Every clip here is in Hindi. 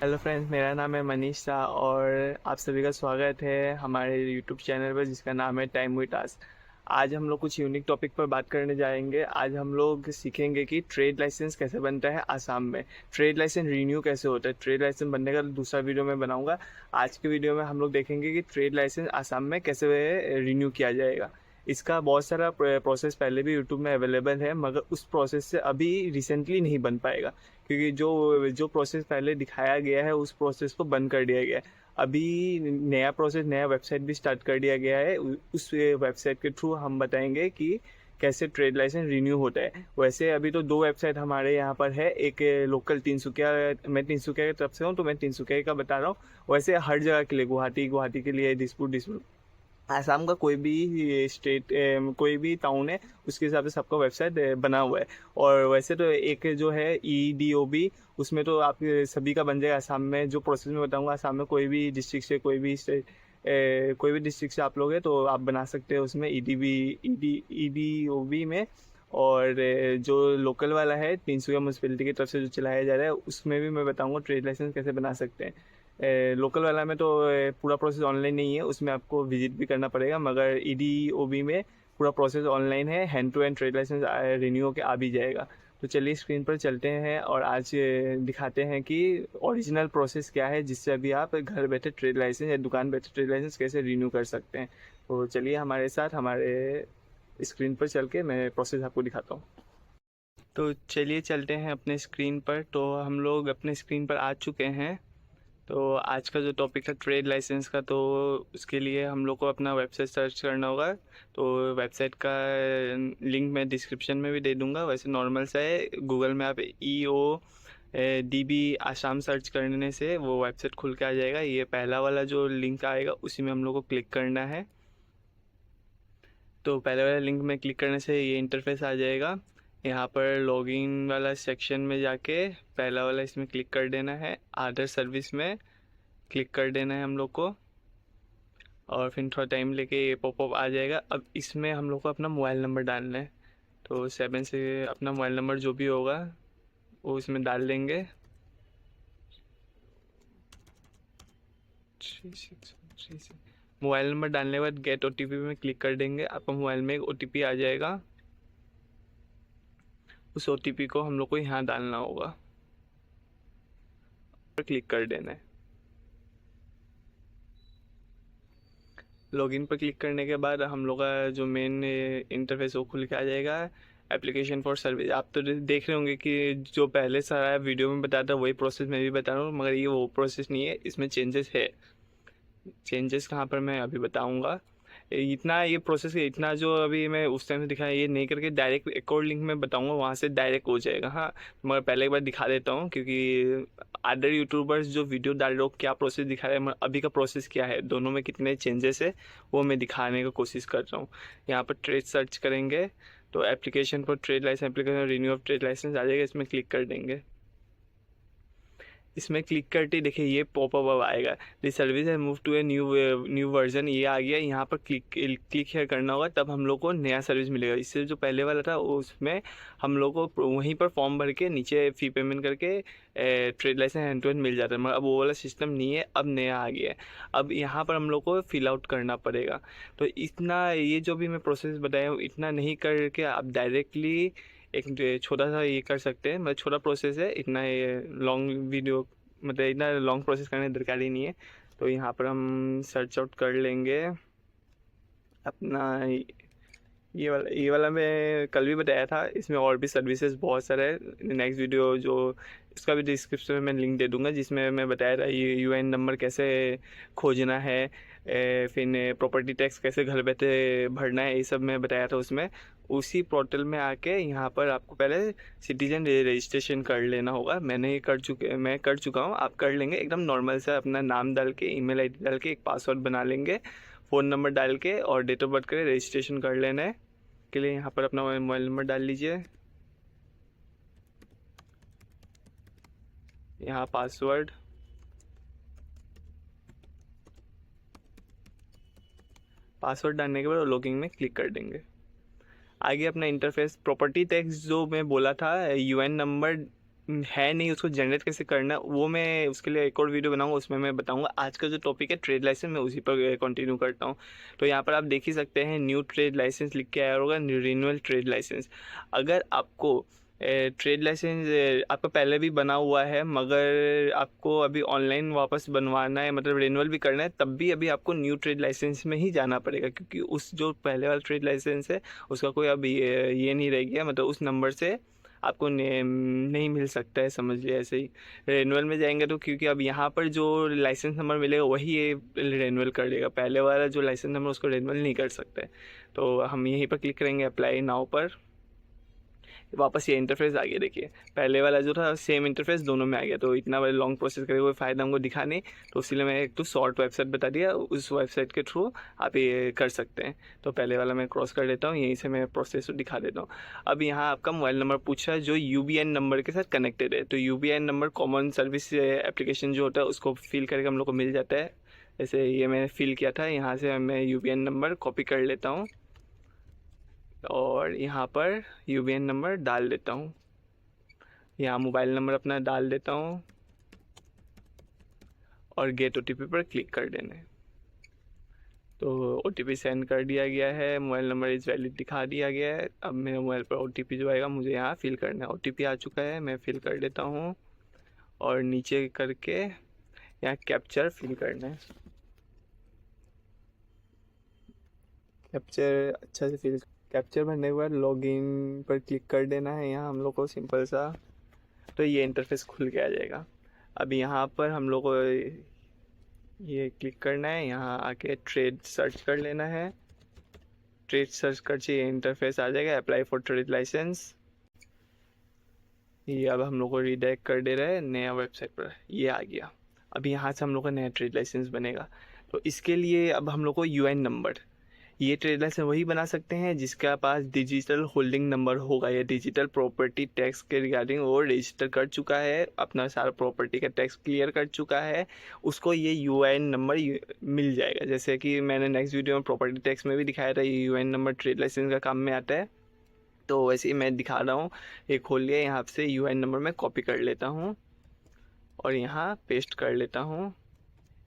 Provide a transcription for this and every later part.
हेलो फ्रेंड्स, मेरा नाम है मनीष शाह और आप सभी का स्वागत है हमारे यूट्यूब चैनल पर जिसका नाम है टाइम विद टास्क। आज हम लोग कुछ यूनिक टॉपिक पर बात करने जाएंगे। आज हम लोग सीखेंगे कि ट्रेड लाइसेंस कैसे बनता है आसाम में, ट्रेड लाइसेंस रिन्यू कैसे होता है। ट्रेड लाइसेंस बनने का दूसरा वीडियो मैं बनाऊंगा। आज के वीडियो में हम लोग देखेंगे कि ट्रेड लाइसेंस आसाम में कैसे रिन्यू किया जाएगा। इसका बहुत सारा प्रोसेस पहले भी यूट्यूब में अवेलेबल है, मगर उस प्रोसेस से अभी रिसेंटली नहीं बन पाएगा, क्योंकि जो जो प्रोसेस पहले दिखाया गया है उस प्रोसेस को बंद कर दिया गया है। अभी नया प्रोसेस, नया वेबसाइट भी स्टार्ट कर दिया गया है। उस वेबसाइट के थ्रू हम बताएंगे कि कैसे ट्रेड लाइसेंस रिन्यू होता है। वैसे अभी तो दो वेबसाइट हमारे यहाँ पर है। एक लोकल तिनसुकिया, मैं तिनसुकिया की तरफ से हूँ तो मैं तिनसुकिया का बता रहा हूँ। वैसे हर जगह के लिए, गुवाहाटी के लिए दिसपुर आसाम का कोई भी स्टेट, कोई भी टाउन है, उसके हिसाब से सबका वेबसाइट बना हुआ है। और वैसे तो एक जो है EDOB, उसमें तो आप सभी का बन जाएगा। आसाम में जो प्रोसेस में बताऊंगा, आसाम में कोई भी डिस्ट्रिक्ट से, कोई भी डिस्ट्रिक्ट से आप लोग हैं तो आप बना सकते हैं उसमें EDOB में। और जो लोकल वाला है तिनसुकिया म्यूनसिपैलिटी की तरफ से जो चलाया जा रहा है, उसमें भी मैं बताऊंगा ट्रेड लाइसेंस कैसे बना सकते हैं। लोकल वाला में तो पूरा प्रोसेस ऑनलाइन नहीं है, उसमें आपको विजिट भी करना पड़ेगा। मगर EDOB में पूरा प्रोसेस ऑनलाइन है। Hand to hand trade licence renew के आ भी जाएगा। तो चलिए स्क्रीन पर चलते हैं और आज दिखाते हैं कि ओरिजिनल प्रोसेस क्या है, जिससे अभी आप घर बैठे ट्रेड लाइसेंस या दुकान बैठे ट्रेड लाइसेंस कैसे रिन्यू कर सकते हैं। तो चलिए हमारे साथ, हमारे स्क्रीन पर चल के मैं प्रोसेस आपको दिखाता हूँ। तो चलिए चलते हैं अपने स्क्रीन पर। तो हम लोग अपने स्क्रीन पर आ चुके हैं। तो आज का जो टॉपिक है ट्रेड लाइसेंस का, तो उसके लिए हम लोग को अपना वेबसाइट सर्च करना होगा। तो वेबसाइट का लिंक मैं डिस्क्रिप्शन में भी दे दूंगा। वैसे नॉर्मल सा है, गूगल में आप EODB आसाम सर्च करने से वो वेबसाइट खुल के आ जाएगा। ये पहला वाला जो लिंक आएगा उसी में हम लोग को क्लिक करना है। तो पहले वाले लिंक में क्लिक करने से ये इंटरफेस आ जाएगा। यहाँ पर लॉगिन वाला सेक्शन में जाके पहला वाला इसमें क्लिक कर देना है। आधार सर्विस में क्लिक कर देना है हम लोग को, और फिर थोड़ा टाइम लेके ये पॉपअप आ जाएगा। अब इसमें हम लोग को अपना मोबाइल नंबर डालना है। तो 7 से अपना मोबाइल नंबर जो भी होगा वो इसमें डाल देंगे। 3636। मोबाइल नंबर डालने के बाद गेट OTP में क्लिक कर देंगे। आपका मोबाइल में एक OTP आ जाएगा। उस OTP को हम लोग को यहाँ डालना होगा, क्लिक कर देना है। लॉगिन पर क्लिक करने के बाद हम लोग का जो मेन इंटरफेस वो खुल के आ जाएगा। एप्लीकेशन फॉर सर्विस, आप तो देख रहे होंगे कि जो पहले सारा वीडियो में बताया था वही प्रोसेस मैं भी बता रहा हूँ, मगर ये वो प्रोसेस नहीं है, इसमें चेंजेस है। चेंजेस कहाँ पर मैं अभी बताऊँगा। इतना ये प्रोसेस है, इतना जो अभी मैं उस टाइम से दिखाया ये नहीं करके डायरेक्ट एक और लिंक में बताऊंगा, वहाँ से डायरेक्ट हो जाएगा। हाँ, मगर पहले एक बार दिखा देता हूँ, क्योंकि अदर यूट्यूबर्स जो वीडियो डाल रहे हो क्या प्रोसेस दिखा रहे हैं, मगर अभी का प्रोसेस क्या है, दोनों में कितने चेंजेस है वो मैं दिखाने की कोशिश कर रहा हूँ। यहाँ पर ट्रेड सर्च करेंगे तो application for trade licence, application renew of trade licence आ जाएगा। इसमें क्लिक कर देंगे। इसमें क्लिक करते ही देखिए ये पॉपअप अब आएगा, दिस सर्विस है move to a new version, ये आ गया। यहाँ पर क्लिक here करना होगा, तब हम लोग को नया सर्विस मिलेगा। इससे जो पहले वाला था उसमें हम लोग को वहीं पर फॉर्म भर के नीचे फ़ी पेमेंट करके trade licence hand to hand मिल जाता है, मगर अब वो वाला सिस्टम नहीं है, अब नया आ गया है। अब यहाँ पर हम लोग को फिल आउट करना पड़ेगा। तो इतना, ये जो भी मैं प्रोसेस बताया हूँ इतना नहीं करके आप डायरेक्टली एक छोटा सा ये कर सकते हैं। मतलब छोटा प्रोसेस है, इतना ये लॉन्ग वीडियो, मतलब इतना लॉन्ग प्रोसेस करने की दरकार ही नहीं है। तो यहाँ पर हम सर्च आउट कर लेंगे अपना। ये वाला मैं कल भी बताया था, इसमें और भी सर्विसेज बहुत सारे हैं। नेक्स्ट वीडियो जो, इसका भी डिस्क्रिप्शन में मैं लिंक दे दूंगा, जिसमें मैं बताया था ये UN नंबर कैसे खोजना है, फिर प्रॉपर्टी टैक्स कैसे घर बैठे भरना है, ये सब मैं बताया था उसमें। उसी पोर्टल में आके यहाँ पर आपको पहले सिटीजन रजिस्ट्रेशन कर लेना होगा। मैं कर चुका हूँ, आप कर लेंगे। एकदम नॉर्मल से अपना नाम डाल के, email ID डाल के, एक पासवर्ड बना लेंगे, फ़ोन नंबर डाल के और डेट ऑफ बर्थ करे रजिस्ट्रेशन कर लेना है। के लिए यहाँ पर अपना मोबाइल नंबर डाल लीजिए, यहाँ पासवर्ड, डालने के बाद लॉगिन में क्लिक कर देंगे। आगे अपना इंटरफेस, प्रॉपर्टी टैक्स जो मैं बोला था, UN नंबर है नहीं, उसको जनरेट कैसे करना है, वो मैं उसके लिए एक और वीडियो बनाऊंगा, उसमें मैं बताऊंगा। आज का जो टॉपिक है ट्रेड लाइसेंस, मैं उसी पर कंटिन्यू करता हूँ। तो यहाँ पर आप देख ही सकते हैं न्यू ट्रेड लाइसेंस लिख के आया होगा, रिन्यूअल ट्रेड लाइसेंस। अगर आपको ट्रेड लाइसेंस आपका पहले भी बना हुआ है, मगर आपको अभी ऑनलाइन वापस बनवाना है, मतलब रिन्यूअल भी करना है, तब भी अभी आपको न्यू ट्रेड लाइसेंस में ही जाना पड़ेगा, क्योंकि उस जो पहले वाला ट्रेड लाइसेंस है उसका कोई अभी ये नहीं रह गया, मतलब उस नंबर से आपको नहीं मिल सकता है, समझ लिया ऐसे ही। रेनुअल में जाएंगे तो, क्योंकि अब यहाँ पर जो लाइसेंस नंबर मिलेगा वही ये रेनुअल कर देगा, पहले वाला जो लाइसेंस नंबर उसको रेनुअल नहीं कर सकता है। तो हम यहीं पर क्लिक करेंगे अप्लाई नाउ पर। वापस ये इंटरफेस आ गया, देखिए पहले वाला जो था सेम इंटरफेस दोनों में आ गया। तो इतना बड़ा लॉन्ग प्रोसेस करके कोई फ़ायदा हमको दिखा नहीं, तो इसीलिए मैं एक तो शॉर्ट वेबसाइट बता दिया, उस वेबसाइट के थ्रू आप ये कर सकते हैं। तो पहले वाला मैं क्रॉस कर देता हूँ, यहीं से मैं प्रोसेस दिखा देता हूँ। अब यहाँ आपका मोबाइल नंबर पूछा है जो UBN नंबर के साथ कनेक्टेड है। तो UBN number common service application जो होता है उसको फिल करके हम लोग को मिल जाता है। जैसे ये मैंने फिल किया था, यहाँ से मैं UBN नंबर कॉपी कर लेता हूँ और यहाँ पर UBN नंबर डाल देता हूँ। यहाँ मोबाइल नंबर अपना डाल देता हूँ और गेट OTP पर क्लिक कर देना है। तो OTP सेंड कर दिया गया है, मोबाइल नंबर इज़ वैलिड दिखा दिया गया है। अब मेरे मोबाइल पर OTP जो आएगा मुझे यहाँ फिल करना है। OTP आ चुका है, मैं फिल कर देता हूँ और नीचे करके यहाँ कैप्चर फिल करना है। कैप्चर अच्छा से फिल, कैप्चर भरने के बाद लॉगिन पर क्लिक कर देना है यहाँ हम लोग को, सिंपल सा। तो ये इंटरफेस खुल के आ जाएगा। अब यहाँ पर हम लोग को ये क्लिक करना है, यहाँ आके ट्रेड सर्च कर लेना है। ट्रेड सर्च कर चाहिए, इंटरफेस आ जाएगा अप्लाई फॉर ट्रेड लाइसेंस। ये अब हम लोग को रिडायरेक्ट कर दे रहा है नया वेबसाइट पर, ये आ गया। अब यहाँ से हम लोग का नया ट्रेड लाइसेंस बनेगा। तो इसके लिए अब हम लोग को UN नंबर, ये ट्रेड लाइसेंस वही बना सकते हैं जिसका पास डिजिटल होल्डिंग नंबर होगा, या डिजिटल प्रॉपर्टी टैक्स के रिगार्डिंग वो रजिस्टर कर चुका है, अपना सारा प्रॉपर्टी का टैक्स क्लियर कर चुका है, उसको ये UN नंबर मिल जाएगा। जैसे कि मैंने नेक्स्ट वीडियो में प्रॉपर्टी टैक्स में भी दिखाया था, ये UN नंबर ट्रेड लाइसेंस का काम में आता है। तो वैसे ही मैं दिखा रहा हूँ, ये खोल लिया, यहाँ से UN नंबर मैं कॉपी कर लेता हूँ और यहाँ पेस्ट कर लेता हूँ।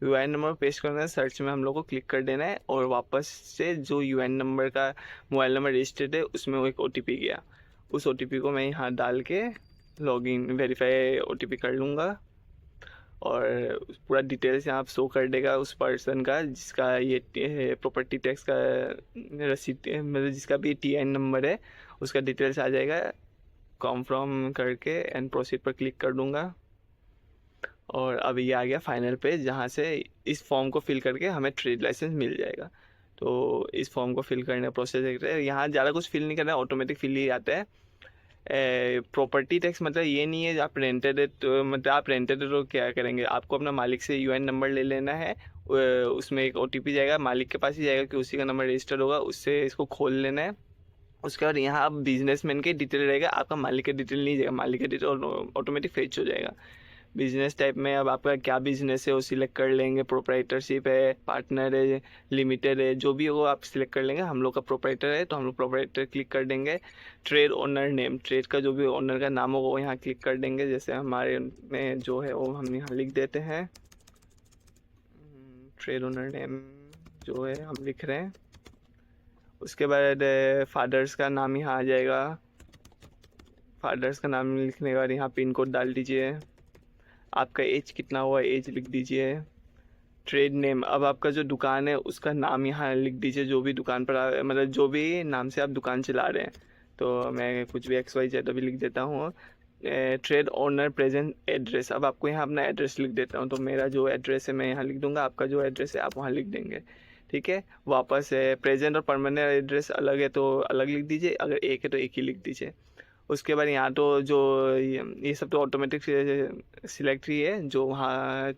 UN नंबर पेस्ट करना है, सर्च में हम लोग को क्लिक कर देना है और वापस से जो UN नंबर का मोबाइल नंबर रजिस्टर्ड है उसमें वो एक OTP गया, उस OTP को मैं यहाँ डाल के लॉगिन वेरीफाई OTP कर लूँगा और पूरा डिटेल्स यहाँ शो कर देगा उस पर्सन का जिसका ये प्रॉपर्टी टैक्स का रसीद, मतलब जिसका भी TIN नंबर है उसका डिटेल्स आ जाएगा। कॉन्फर्म करके एंड प्रोसीड पर क्लिक कर दूँगा और अब ये आ गया फाइनल पेज, जहाँ से इस फॉर्म को फिल करके हमें ट्रेड लाइसेंस मिल जाएगा। तो इस फॉर्म को फिल करने का प्रोसेस है, यहाँ ज़्यादा कुछ फिल नहीं करना है, ऑटोमेटिक फिल ही आता है। प्रॉपर्टी टैक्स मतलब ये नहीं है आप रेंटेड है, तो मतलब आप रेंटेड है तो क्या करेंगे, आपको अपना मालिक से UN नंबर ले लेना है, उसमें एक OTP जाएगा, मालिक के पास ही जाएगा कि उसी का नंबर रजिस्टर्ड होगा, उससे इसको खोल लेना है। उसके बाद यहाँ आप बिजनेसमैन के डिटेल रहेगा, आपका मालिक का डिटेल नहीं जाएगा, मालिक का डिटेल ऑटोमेटिक फेच हो जाएगा। बिजनेस टाइप में अब आपका क्या बिजनेस है वो सिलेक्ट कर लेंगे, प्रोप्राइटरशिप है, पार्टनर है, लिमिटेड है, जो भी हो आप सिलेक्ट कर लेंगे। हम लोग का प्रोप्राइटर है तो हम लोग प्रोप्राइटर क्लिक कर देंगे। ट्रेड ओनर नेम, ट्रेड का जो भी ओनर का नाम होगा वो यहाँ क्लिक कर देंगे, जैसे हमारे में जो है वो हम यहाँ लिख देते हैं। ट्रेड ओनर नेम जो है हम लिख रहे हैं। उसके बाद फादर्स का नाम यहाँ आ जाएगा, फादर्स का नाम लिखने के बाद यहाँ पिन कोड डाल दीजिए, आपका एज कितना हुआ एज लिख दीजिए। ट्रेड नेम, अब आपका जो दुकान है उसका नाम यहाँ लिख दीजिए, जो भी दुकान पर मतलब जो भी नाम से आप दुकान चला रहे हैं। तो मैं कुछ भी XYZ अभी लिख देता हूँ। ट्रेड ओनर प्रेजेंट एड्रेस, अब आपको यहाँ अपना एड्रेस लिख देता हूँ, तो मेरा जो एड्रेस है मैं यहाँ लिख दूँगा, आपका जो एड्रेस है आप वहाँ लिख देंगे, ठीक है। वापस है प्रेजेंट और परमानेंट एड्रेस अलग है तो अलग लिख दीजिए, अगर एक है तो एक ही लिख दीजिए। उसके बाद यहाँ तो जो ये सब तो ऑटोमेटिक सिलेक्ट ही है, जो वहाँ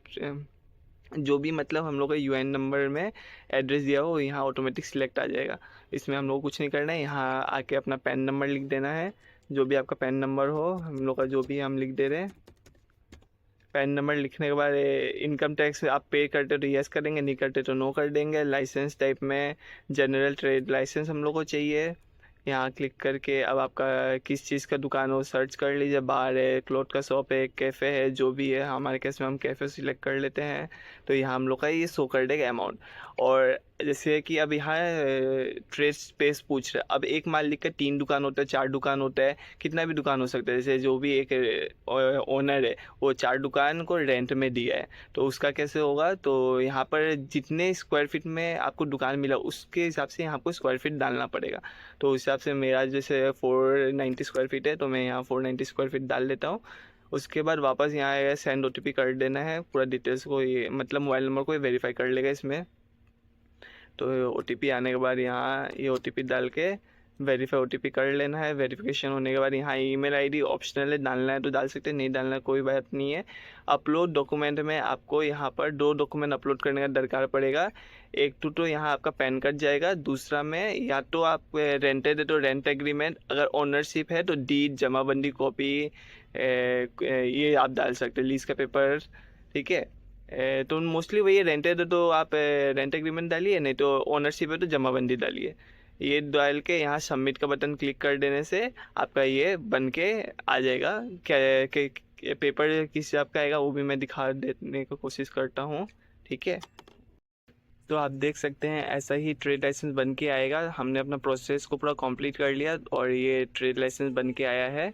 जो भी मतलब हम लोग का UN नंबर में एड्रेस दिया हो यहाँ ऑटोमेटिक सिलेक्ट आ जाएगा। इसमें हम लोग कुछ नहीं करना है, यहाँ आके अपना पैन नंबर लिख देना है, जो भी आपका पैन नंबर हो हम लोग का जो भी हम लिख दे रहे हैं। पैन नंबर लिखने के बाद इनकम टैक्स आप पे करते तो यस करेंगे, नहीं करते तो नो कर देंगे। लाइसेंस टाइप में जनरल ट्रेड लाइसेंस हम लोग को चाहिए, यहाँ क्लिक करके अब आपका किस चीज़ का दुकान हो सर्च कर लीजिए, बार है, क्लोथ का शॉप है, कैफ़े है, जो भी है। हमारे केस में हम कैफ़े सिलेक्ट कर लेते हैं, तो यहाँ हम लोग का ये शो कर देगा अमाउंट। और जैसे कि अब यहाँ ट्रेड स्पेस पूछ रहा है। अब एक मालिक का 3 दुकान होता है, 4 दुकान होता है, कितना भी दुकान हो सकता है। जैसे जो भी एक ओनर है वो 4 दुकान को रेंट में दिया है, तो उसका कैसे होगा, तो यहाँ पर जितने स्क्वायर फीट में आपको दुकान मिला उसके हिसाब से यहाँ आपको स्क्वायर फीट डालना पड़ेगा। तो उस हिसाब से मेरा जैसे 490 स्क्वायर फीट है, तो मैं यहाँ 490 स्क्वायर फीट डाल देता हूँ। उसके बाद वापस यहाँ सेंड OTP कर देना है, पूरा डिटेल्स को ये मतलब मोबाइल नंबर को वेरीफाई कर लेगा इसमें। तो OTP आने के बाद यहाँ ये OTP डाल के वेरीफाई OTP कर लेना है। वेरिफिकेशन होने के बाद यहाँ ईमेल आईडी ऑप्शनल है, डालना है तो डाल सकते हैं, नहीं डालना कोई बात नहीं है। अपलोड डॉक्यूमेंट में आपको यहाँ पर 2 डॉक्यूमेंट अपलोड करने का दरकार पड़ेगा। एक तो यहाँ आपका पैन कार्ड जाएगा, दूसरा में या तो आप रेंटेड है तो रेंट एग्रीमेंट, अगर ओनरशिप है तो डीड जमाबंदी कॉपी ये आप डाल सकते हैं, लीज का पेपर। ठीक है, तो मोस्टली वही रेंटेड है तो आप रेंट एग्रीमेंट डालिए, नहीं तो ओनरशिप है तो जमाबंदी डालिए। ये डाल के यहाँ सबमिट का बटन क्लिक कर देने से आपका ये बन के आ जाएगा। क्या पेपर किस हिसाब का आएगा वो भी मैं दिखा देने की कोशिश करता हूँ। ठीक है, तो आप देख सकते हैं ऐसा ही ट्रेड लाइसेंस बन के आएगा। हमने अपना प्रोसेस को पूरा कंप्लीट कर लिया और ये ट्रेड लाइसेंस बन के आया है।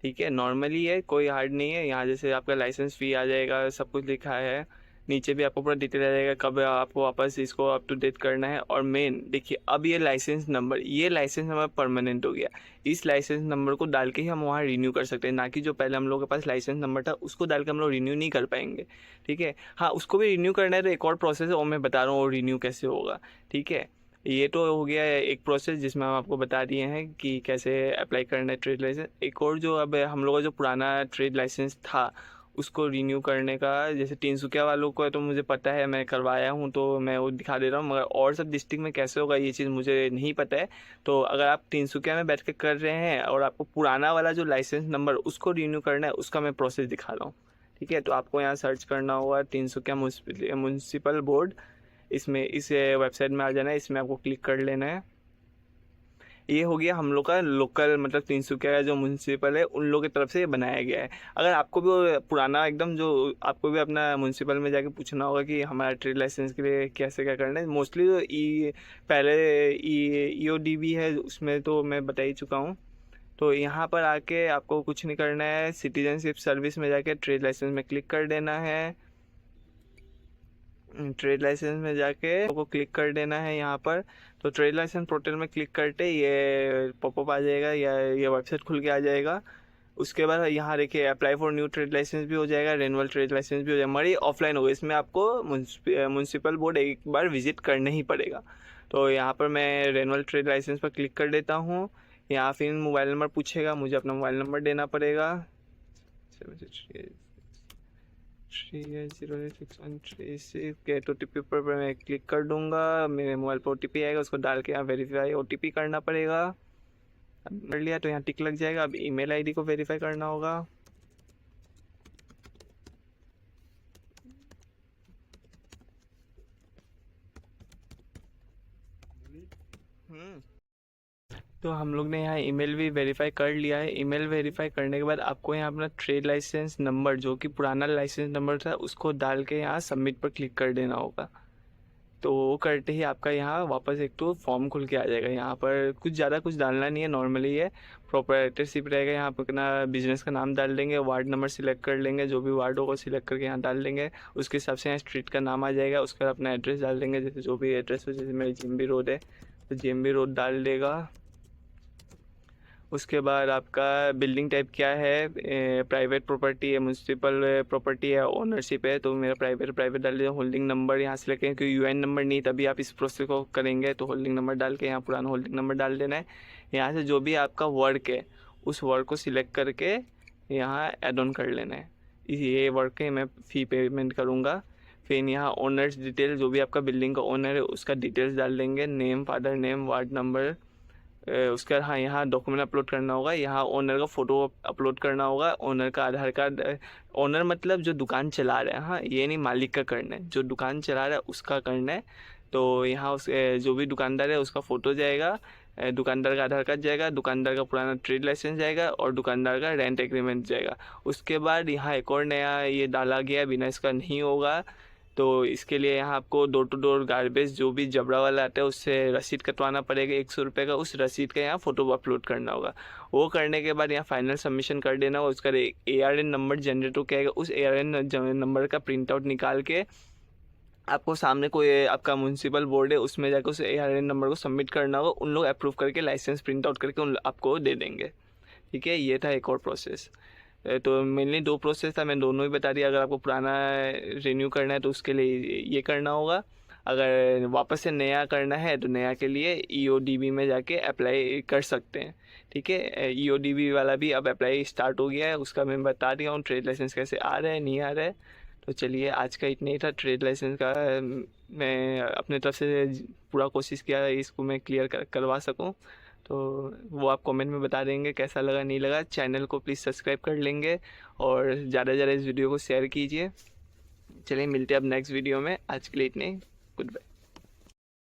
ठीक है, नॉर्मली है, कोई हार्ड नहीं है। यहाँ जैसे आपका लाइसेंस फ़ी आ जाएगा, सब कुछ लिखा है, नीचे भी आपको पूरा डिटेल आ जाएगा कब आपको वापस इसको अप टू डेट करना है। और मेन देखिए, अब ये लाइसेंस नंबर परमानेंट हो गया। इस लाइसेंस नंबर को डाल के ही हम वहाँ रिन्यू कर सकते हैं, ना कि जो पहले हम लोग के पास लाइसेंस नंबर था उसको डाल के हम लोग रिन्यू नहीं कर पाएंगे। ठीक है, हाँ उसको भी रिन्यू करना है तो एक और प्रोसेस है, वो मैं बता रहा हूँ वो रिन्यू कैसे होगा। ठीक है, ये तो हो गया है एक प्रोसेस जिसमें हम आपको बता दिए हैं कि कैसे अप्लाई करना है ट्रेड लाइसेंस। एक और जो अब हम लोगों का जो पुराना ट्रेड लाइसेंस था उसको रिन्यू करने का, जैसे तिनसुकिया वालों को है तो मुझे पता है, मैं करवाया हूँ तो मैं वो दिखा दे रहा हूँ, मगर और सब डिस्ट्रिक्ट में कैसे होगा ये चीज़ मुझे नहीं पता है। तो अगर आप तिनसुकिया में बैठ के कर रहे हैं और आपको पुराना वाला जो लाइसेंस नंबर उसको रिन्यू करना है, उसका मैं प्रोसेस दिखा रहा हूँ। ठीक है, तो आपको यहाँ सर्च करना होगा तिनसुकिया म्यूनसिपल बोर्ड, इसमें इस वेबसाइट में आ जाना है, इसमें आपको क्लिक कर लेना है। ये हो गया हम लोग का लोकल मतलब तिनसुकिया का जो म्यूनसिपल है उन लोगों की तरफ से ये बनाया गया है। अगर आपको भी वो पुराना एकदम जो आपको भी अपना म्यूनसिपल में जाके पूछना होगा कि हमारा ट्रेड लाइसेंस के लिए कैसे क्या करना है, मोस्टली तो पहले EODB है उसमें तो मैं बता ही चुका हूँ। तो यहाँ पर आके आपको कुछ नहीं करना है, सिटीजनशिप सर्विस में जाके ट्रेड लाइसेंस में क्लिक कर देना है। ट्रेड लाइसेंस में जाके आपको क्लिक कर देना है यहाँ पर। तो ट्रेड लाइसेंस पोर्टल में क्लिक करते ये पॉपअप आ जाएगा या ये वेबसाइट खुल के आ जाएगा। उसके बाद यहाँ देखिए apply for new trade licence भी हो जाएगा, रेनुअल ट्रेड लाइसेंस भी हो जाएगा, मगर ये ऑफलाइन होगा, इसमें आपको म्यूनसिपल बोर्ड एक बार विजिट करना ही पड़ेगा। तो यहाँ पर मैं रेनुअल ट्रेड लाइसेंस पर क्लिक कर देता हूँ। यहाँ फिर मोबाइल नंबर पूछेगा, मुझे अपना मोबाइल नंबर देना पड़ेगा 3806136 गेट OTP पर मैं क्लिक कर दूंगा। मेरे मोबाइल पर OTP आएगा, उसको डाल के यहाँ वेरीफाई OTP करना पड़ेगा। कर लिया तो यहाँ टिक लग जाएगा। अब ईमेल आईडी को वेरीफाई करना होगा। तो हम लोग ने यहाँ ईमेल भी वेरीफाई कर लिया है। ईमेल वेरीफाई करने के बाद आपको यहाँ अपना ट्रेड लाइसेंस नंबर जो कि पुराना लाइसेंस नंबर था उसको डाल के यहाँ सबमिट पर क्लिक कर देना होगा। तो वो करते ही आपका यहाँ वापस एक तो फॉर्म खुल के आ जाएगा। यहाँ पर कुछ ज़्यादा कुछ डालना नहीं है, नॉर्मली है प्रोप्राइटरशिप रहेगा। यहाँ पर अपना बिजनेस का नाम डाल देंगे, वार्ड नंबर सिलेक्ट कर लेंगे, जो भी वार्ड होगा सिलेक्ट करके यहाँ डाल देंगे। उसके हिसाब से यहाँ स्ट्रीट का नाम आ जाएगा। उसके बाद अपना एड्रेस डाल देंगे, जैसे जो भी एड्रेस हो, जैसे मेरी GMB रोड है तो GMB रोड डाल देगा। उसके बाद आपका बिल्डिंग टाइप क्या है, प्राइवेट प्रॉपर्टी है, म्यूनसिपल प्रॉपर्टी है, ओनरशिप है, तो मेरा प्राइवेट डाल दिया। होल्डिंग नंबर यहाँ से लेके, क्योंकि UN नंबर नहीं तभी आप इस प्रोसेस को करेंगे, तो होल्डिंग नंबर डाल के यहाँ पुराना होल्डिंग नंबर डाल देना है। यहाँ से जो भी आपका वर्क है उस वर्क को सिलेक्ट करके यहाँ एड ऑन कर लेना है। ये वर्क है मैं फ़ी पेमेंट करूँगा। फिर यहाँ ओनर्स डिटेल, जो भी आपका बिल्डिंग का ओनर है उसका डिटेल्स डाल देंगे, name, father name, ward number. उसका हाँ यहाँ डॉक्यूमेंट अपलोड करना होगा, यहाँ ओनर का फ़ोटो अपलोड करना होगा, ओनर का आधार कार्ड। ओनर मतलब जो दुकान चला रहा है, हाँ ये नहीं मालिक का करना है, जो दुकान चला रहा है उसका करना है। तो यहाँ उस जो भी दुकानदार है उसका फ़ोटो जाएगा, दुकानदार का आधार कार्ड जाएगा, दुकानदार का पुराना ट्रेड लाइसेंस जाएगा और दुकानदार का रेंट एग्रीमेंट जाएगा। उसके बाद यहाँ एक और नया ये डाला गया, बिना इसका नहीं होगा। तो इसके लिए यहाँ आपको डोर टू डोर गार्बेज जो भी जबड़ा वाला आता है उससे रसीद कटवाना पड़ेगा 100 रुपये का। उस रसीद का यहाँ फ़ोटो अपलोड करना होगा। वो करने के बाद यहाँ फाइनल सबमिशन कर देना होगा। उसका ARN नंबर जनरेट होकर आएगा। उस ARN नंबर का प्रिंट आउट निकाल के आपको सामने कोई आपका म्यूनसिपल बोर्ड है उसमें जाकर उस ARN नंबर को सबमिट करना होगा। उन लोग अप्रूव करके लाइसेंस प्रिंट आउट करके आपको दे देंगे। ठीक है, ये था एक और प्रोसेस। तो मेनली 2 प्रोसेस था, मैं दोनों ही बता दिया। अगर आपको पुराना रिन्यू करना है तो उसके लिए ये करना होगा। अगर वापस से नया करना है तो नया के लिए EODB में जाके अप्लाई कर सकते हैं। ठीक है, EODB वाला भी अब अप्लाई स्टार्ट हो गया है, उसका मैं बता दिया हूँ ट्रेड लाइसेंस कैसे आ रहा है नहीं आ रहा है। तो चलिए, आज का इतना ही था ट्रेड लाइसेंस का। मैं अपने तरफ से पूरा कोशिश किया इसको मैं क्लियर करवा सकूं। तो वो आप कमेंट में बता देंगे कैसा लगा नहीं लगा। चैनल को प्लीज़ सब्सक्राइब कर लेंगे और ज़्यादा से ज़्यादा इस वीडियो को शेयर कीजिए। चलिए, मिलते हैं अब नेक्स्ट वीडियो में। आज के लिए इतने, गुड बाय।